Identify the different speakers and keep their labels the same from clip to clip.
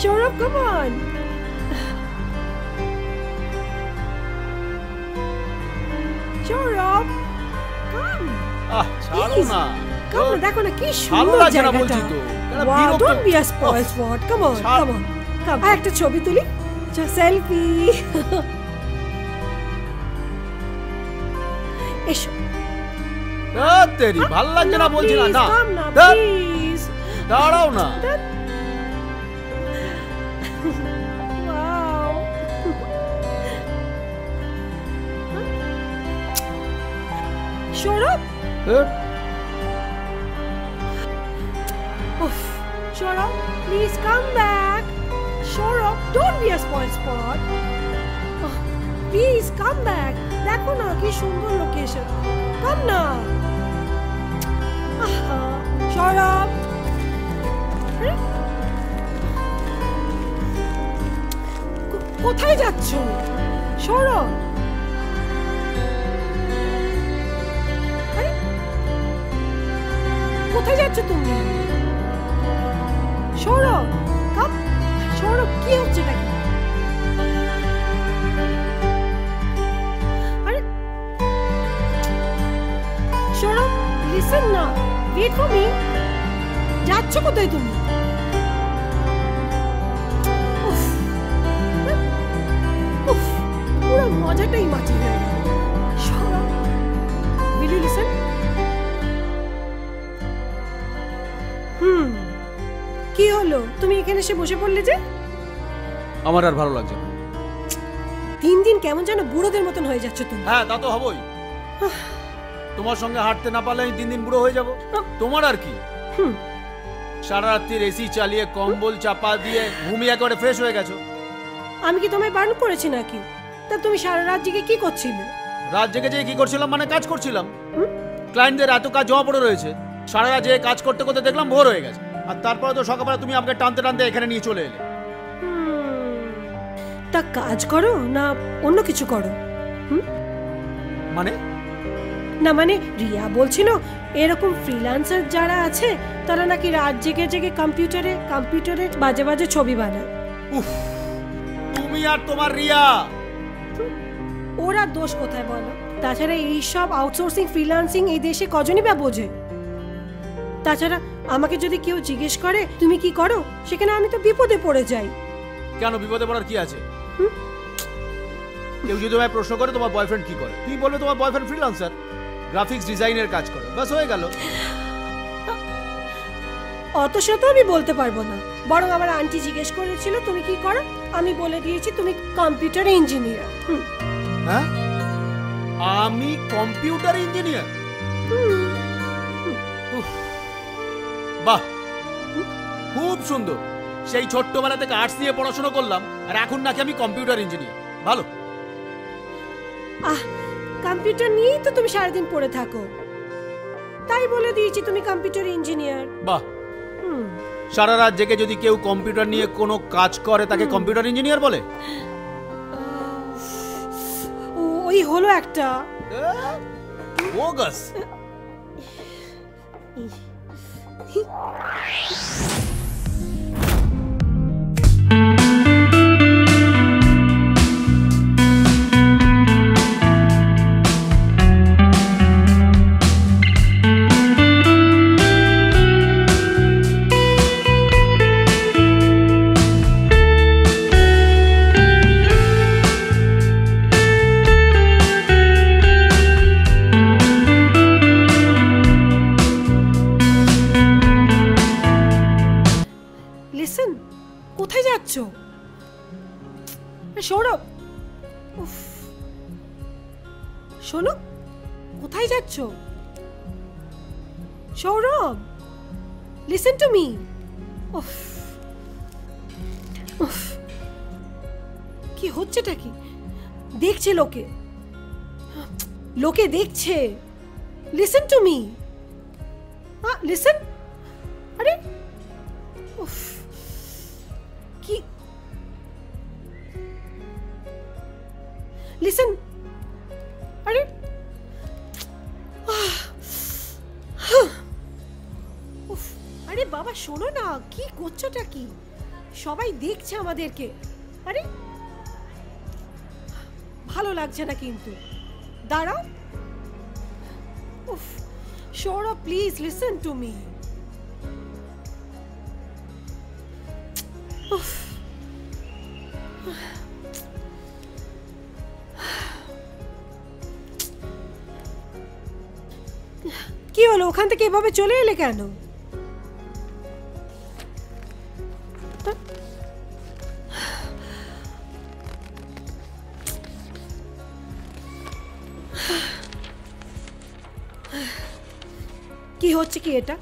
Speaker 1: Saurabh, come on. Saurabh, come.
Speaker 2: ছাড়ো না।
Speaker 1: Come না, দেখো না কি সুন্দর জায়গাটা। Wow, don't be a spoil sport. Come on, come on. Come. একটা ছবি তুলি। সেলফি। এসো।
Speaker 2: তেরি ভালো লাগছে না বলছি না।
Speaker 1: না প্লিজ
Speaker 2: দাঁড়াও না।
Speaker 1: Wow Saurabh, Saurabh, please come back. Saurabh, don't be a spoil sport. Please come back. দেখো না কি সুন্দর লোকেশন। Come না। Saurabh, কোথায় যাচ্ছ Saurabh? কোথায় যাচ্ছ তুমি Saurabh? কাম Saurabh, কি হচ্ছে নাকি? আরে Saurabh, listen না, wait for me. যাচ্ছ কোথায় তুমি? পুরো মজাটাই মাটি হয়ে গেল। Saurabh, will you listen? কি হলো, তুমি এখানে এসে বসে পড়লে যে?
Speaker 2: আমার আর ভালো লাগছে না।
Speaker 1: দিন দিন কেমন যেন বুড়োদের মতন হয়ে যাচ্ছে তুমি।
Speaker 2: হ্যাঁ তা তো হবই। তোমার সঙ্গে হাঁটতে না পারলে আমি দিন দিন বুড়ো হয়ে যাব। তোমার আর কি? সারা রাত্রির এসি চালিয়ে কম্বল চাপা দিয়ে ঘুমিয়ে একেবারে ফ্রেশ হয়ে গেছো।
Speaker 1: আমি কি তোমায় বারণ করেছি নাকি? তা তুমি সারা রাত জেগে কি করছিলে?
Speaker 2: রাত জেগে জেগে কি করছিলাম মানে কাজ করছিলাম। ক্লায়েন্টদের এত কাজ জমা পড়ে রয়েছে, সারা রাত জেগে কাজ করতে করতে দেখলাম ভোর হয়ে গেছে। আর তারপরে তো সকালবেলা তুমি আমাকে টানতে টানতে এখানে নিয়ে চলে এলে।
Speaker 1: তা কাজ করো না অন্য কিছু করো?
Speaker 2: মানে?
Speaker 1: না মানে রিয়া বলছিল এরকম ফ্রিল্যান্সার যারা আছে তারা নাকি রাত জেগে জেগে কম্পিউটারে বাজে বাজে ছবি বানায়।
Speaker 2: তুমি আর তোমার রিয়া,
Speaker 1: ওরা দোষ কোথায় বলো? তাছাড়া এইসব আউটসোর্সিং ফ্রিল্যান্সিং এই দেশে কজনই বা বোঝে? তাছাড়া আমাকে যদি কেউ জিজ্ঞেস করে তুমি কি করো, সেখানে আমি তো বিপদে পড়ে যাই।
Speaker 2: কেন বিপদে পড়ার কি আছে? কেউ যদি তোমায় প্রশ্ন করে তোমার বয়ফ্রেন্ড কি করে, তুমি বলবে তোমার বয়ফ্রেন্ড ফ্রিল্যান্সার, গ্রাফিক্স ডিজাইনের কাজ করে, বাস হয়ে গেল।
Speaker 1: অত শত আমি বলতে পারবো না, বরং আমার আন্টি জিজ্ঞেস করেছিল তুমি কি করো, আমি বলে দিয়েছি তুমি কম্পিউটার ইঞ্জিনিয়ার।
Speaker 2: হ্যাঁ, আমি কম্পিউটার ইঞ্জিনিয়ার? বাহ, খুব সুন্দর। সেই ছোট্টবেলা থেকে আর্টস নিয়ে পড়াশোনা করলাম আর এখন নাকি আমি কম্পিউটার ইঞ্জিনিয়ার। ভালো।
Speaker 1: কম্পিউটার নিয়েই তো তুমি সারাদিন পড়ে থাকো, তাই বলে দিয়েছি তুমি কম্পিউটার ইঞ্জিনিয়ার।
Speaker 2: বাহ, সারা রাত জেগে যদি কেউ কম্পিউটার নিয়ে কোনো কাজ করে তাকে কম্পিউটার ইঞ্জিনিয়ার বলে?
Speaker 1: ওই হলো একটা
Speaker 2: বোগাস।
Speaker 1: কোথায় যাচ্ছ সৌরভ? শোনো, কোথায় যাচ্ছ সৌরভ? Listen to me. কি হচ্ছেটা কি? দেখছে লোকে, লোকে দেখছে। Listen to me, listen. আরে কি? লিসেন। আরে আরে বাবা শোনো না, কি করছোটা কি? সবাই দেখছে আমাদেরকে। আরে ভালো লাগছে না কিন্তু। দাঁড়াও। উফ, Sourav please listen to me. কি হলো, ওখান থেকে এভাবে চলে এলে কেন? কি হচ্ছে কি এটা?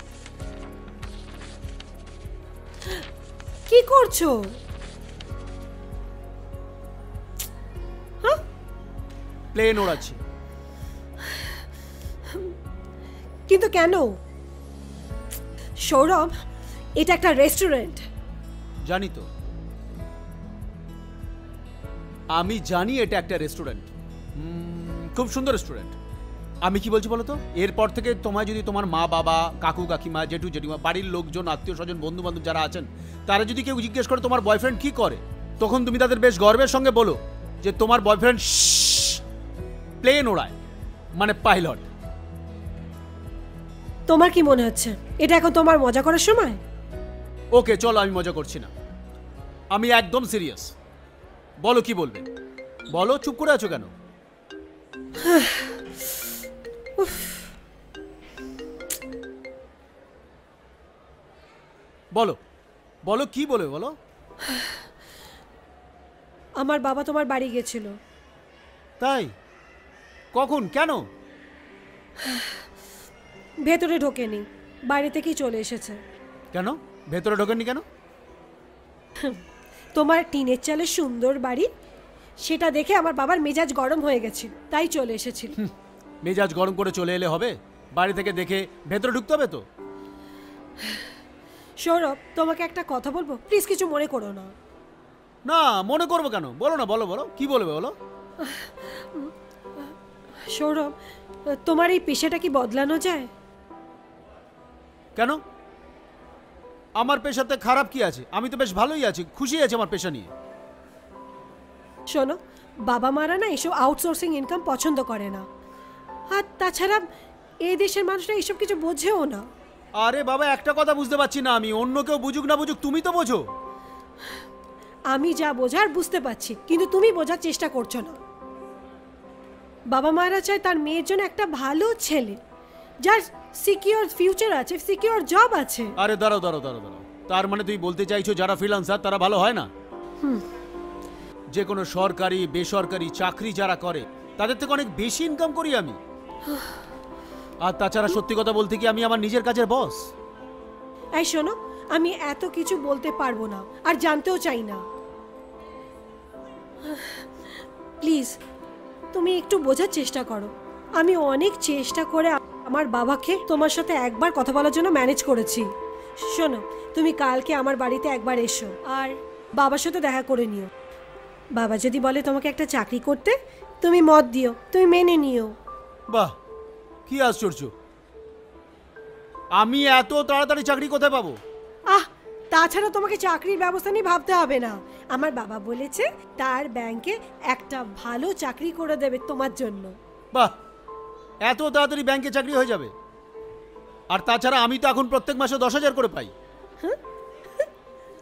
Speaker 1: কি করছো?
Speaker 2: প্লেন ওড়াচ্ছি।
Speaker 1: কিন্তু কেন? সৌরভ, এটা একটা রেস্টুরেন্ট।
Speaker 2: জানি তো, আমি জানি এটা একটা রেস্টুরেন্ট, খুব সুন্দর রেস্টুরেন্ট। আমি কি বলছি বলো তো, এরপর থেকে তোমায় যদি তোমার মা বাবা, কাকু কাকিমা, জেঠু জেঠিমা, বাড়ির লোকজন, আত্মীয় স্বজন, বন্ধু বান্ধব যারা আছেন, তারা যদি কেউ জিজ্ঞেস করে তোমার বয়ফ্রেন্ড কি করে, তখন তুমি তাদের বেশ গর্বের সঙ্গে বলো যে তোমার বয়ফ্রেন্ড প্লেন ওড়ায়, মানে পাইলট।
Speaker 1: তোমার কি মনে হচ্ছে এটা এখন তোমার মজা করার সময়?
Speaker 2: ওকে চলো, আমি মজা করছি না, আমি একদম সিরিয়াস। বলো কি বলবে, বলো, চুপ করে আছো কেন? বলো বলো, কি বলবে বলো।
Speaker 1: আমার বাবা তোমার বাড়ি গেছিল।
Speaker 2: তাই? কখন, কেন?
Speaker 1: ভেতরে ঢোকেনি, বাইরে থেকেই চলে এসেছে।
Speaker 2: কেন ভেতরে ঢোকেননি কেন?
Speaker 1: তোমার টিনের চালের সুন্দর বাড়ি, সেটা দেখে আমার বাবার মেজাজ গরম হয়ে গেছিল, তাই চলে এসেছিল।
Speaker 2: মেজাজ গরম করে চলে এলে হবে? বাড়ি থেকে দেখে ভেতরে ঢুকতে হবে তো।
Speaker 1: সৌরভ, তোমাকে একটা কথা বলবো, প্লিজ কিছু মনে করো না।
Speaker 2: না মনে করবো কেন, বলো না, বলো বলো, কি বলবে বলো।
Speaker 1: সৌরভ, তোমার এই পেশাটা কি বদলানো যায়?
Speaker 2: কেন? আমার পেশাতে খারাপ কি আছে? আমি তো বেশ ভালোই আছি, খুশি আছি আমার পেশা নিয়ে।
Speaker 1: শোনো, বাবা মারা না এসব আউটসোর্সিং ইনকাম পছন্দ করে না, আর তাছাড়া এই দেশের মানুষরা এসব কিছু বোঝেও না।
Speaker 2: আরে বাবা, একটা কথা বুঝতে পারছি না আমি, অন্য কেউ বুঝুক না বুঝুক, তুমি তো বোঝো।
Speaker 1: আমি যা বোঝার বুঝতে পারছি, কিন্তু তুমি বোঝার চেষ্টা করছো না। বাবা মারা চায় তার মেয়ের জন্য একটা ভালো ছেলে, যার সিকিউর ফিউচার আছে, সিকিউর জব আছে।
Speaker 2: আরে দাঁড়াও দাঁড়াও দাঁড়াও দাঁড়াও, তার মানে তুই বলতে চাইছো যারা ফ্রিল্যান্সার তারা ভালো হয় না? যে কোনো সরকারি বেসরকারি চাকরি যারা করে তাদের থেকে অনেক বেশি ইনকাম করি আমি। আর তাছাড়া সত্যি কথা বলতে কি, আমি আমার নিজের কাজের বস।
Speaker 1: এই শোনো, আমি এত কিছু বলতে পারবো না, আর জানতেও চাই না। প্লিজ তুমি একটু বোঝার চেষ্টা করো। আমি অনেক চেষ্টা করে আমার বাবাকে তোমার সাথে একবার কথা বলার জন্য ম্যানেজ করেছি। শোনো, তুমি কালকে আমার বাড়িতে একবার এসো, আর বাবার সাথে দেখা করে নিও। বাবা যদি বলে তোমাকে একটা চাকরি করতে, তুমি মত দিও, তুমি মেনে নিও।
Speaker 2: বাহ, কি আশ্চর্য! আমি এত তাড়াতাড়ি চাকরি কোথায় পাবো?
Speaker 1: তাছাড়া তোমাকে চাকরির ব্যবস্থা নিয়ে ভাবতে হবে না। আমার বাবা বলেছে তার ব্যাংকে একটা ভালো চাকরি করে দেবে তোমার জন্য।
Speaker 2: বাহ, এত তাড়াতাড়ি ব্যাংকে চাকরি হয়ে যাবে? আর তাছাড়া আমি তো এখন প্রত্যেক মাসে 10,000 করে পাই।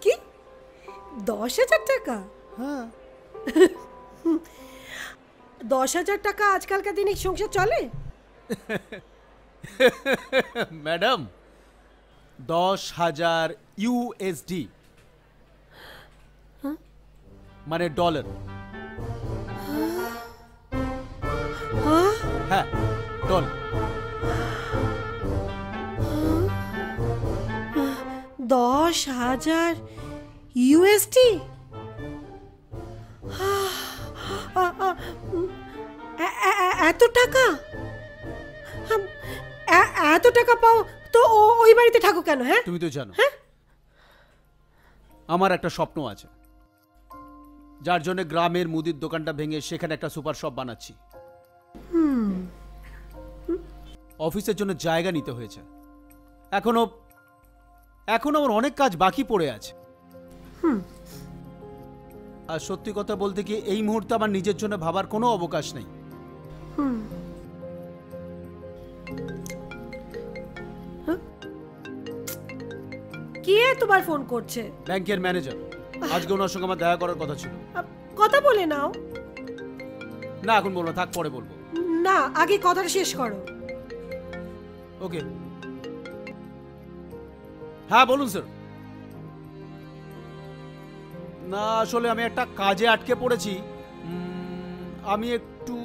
Speaker 1: কি 10,000 টাকা?
Speaker 2: হ্যাঁ।
Speaker 1: 10,000 টাকা আজকালকার দিনে সংসার চলে?
Speaker 2: ম্যাডাম, 10,000 USD মানে ডলার। হ্যাঁ, ডলার।
Speaker 1: 10,000 USD? এত টাকা? এত টাকা পাও তো ওই বাড়িতে থাকো কেন? হ্যাঁ,
Speaker 2: তুমি তো জানো আমার একটা স্বপ্ন আছে, যার জন্য গ্রামের মুদির দোকানটা ভেঙে সেখানে একটা সুপার শপ বানাচ্ছি। অফিসের জন্য জায়গা নিতে হয়েছে, এখনো আমার অনেক কাজ বাকি পড়ে আছে। আর সত্যি কথা বলতে কি এই মুহূর্তে আমার নিজের জন্য ভাবার কোনো অবকাশ নেই।
Speaker 1: কে তোমার ফোন করছে?
Speaker 2: ব্যাংকের ম্যানেজার। আজকে ওনার সঙ্গে আমার দেখা করার কথা ছিল।
Speaker 1: কথা বলে নাও।
Speaker 2: না এখন বলবো, থাক পরে বলবো।
Speaker 1: না, আগে কথাটা শেষ করো।
Speaker 2: ওকে, হ্যাঁ বলুন স্যার। না আসলে আমি একটা কাজে আটকে পড়েছি। আমি একটু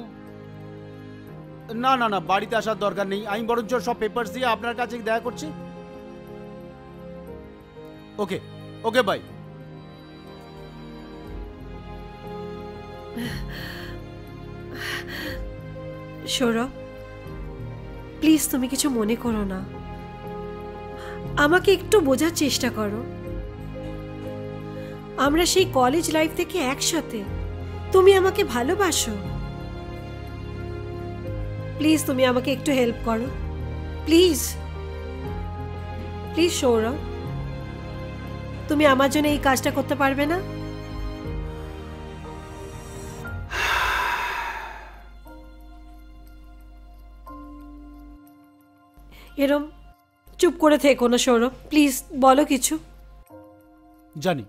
Speaker 2: না না না বাড়িতে আসার দরকার নেই, আমি বরঞ্চ সব পেপারস দিয়ে আপনার কাছে দেখা করছি। ওকে ওকে বাই।
Speaker 1: সৌরভ, প্লিজ তুমি কিছু মনে করো না, আমাকে একটু বোঝার চেষ্টা করো। আমরা সেই কলেজ লাইফ থেকে একসাথে, তুমি আমাকে ভালোবাসো। প্লিজ তুমি আমাকে একটু হেল্প করো, প্লিজ প্লিজ সৌরভ, তুমি আমার জন্য এই কাজটা করতে পারবে না? এরম চুপ করে থেকো না সৌরভ, প্লিজ বলো কিছু।
Speaker 2: জানি,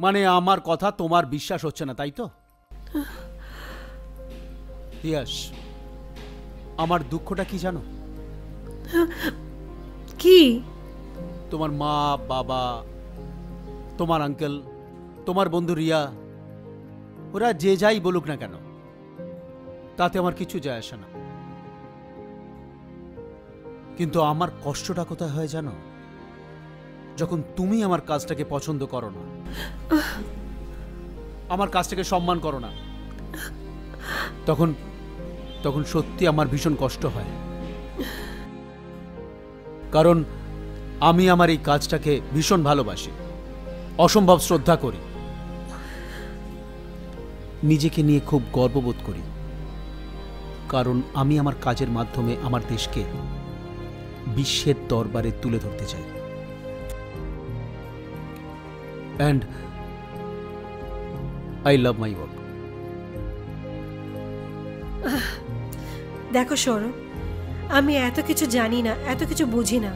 Speaker 2: মানে আমার কথা তোমার বিশ্বাস হচ্ছে না তাই তো? ইয়াস, আমার দুঃখটা কি জানো?
Speaker 1: কি?
Speaker 2: তোমার মা বাবা, তোমার আঙ্কেল, তোমার বন্ধু রিয়া, ওরা যে যাই বলুক না কেন তাতে আমার কিছু যায় আসে না। কিন্তু আমার কষ্টটা কোথায় হয় জানো? যখন তুমি আমার কাজটাকে পছন্দ করো না, আমার কাজটাকে সম্মান করো না, তখন তখন সত্যি আমার ভীষণ কষ্ট হয়। কারণ আমি আমার এই কাজটাকে ভীষণ ভালোবাসি, অসম্ভব শ্রদ্ধা করি, নিজেকে নিয়ে খুব গর্ববোধ করি। কারণ আমি আমার কাজের মাধ্যমে আমার দেশকে বিশ্বের দরবারে তুলে ধরতে চাই। And I love my work.
Speaker 1: দেখো সৌরভ, আমি এত কিছু জানি না, এত কিছু বুঝি না।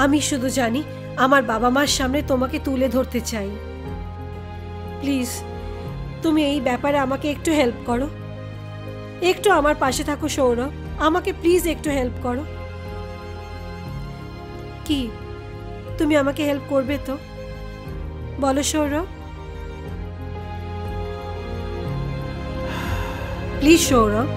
Speaker 1: আমি শুধু জানি আমার বাবা মার সামনে তোমাকে তুলে ধরতে চাই। প্লিজ তুমি এই ব্যাপারে আমাকে একটু হেল্প করো, একটু আমার পাশে থাকো সৌরভ, আমাকে প্লিজ একটু হেল্প করো। কি তুমি আমাকে হেল্প করবে তো? বলো সৌরভ, প্লিজ সৌরভ।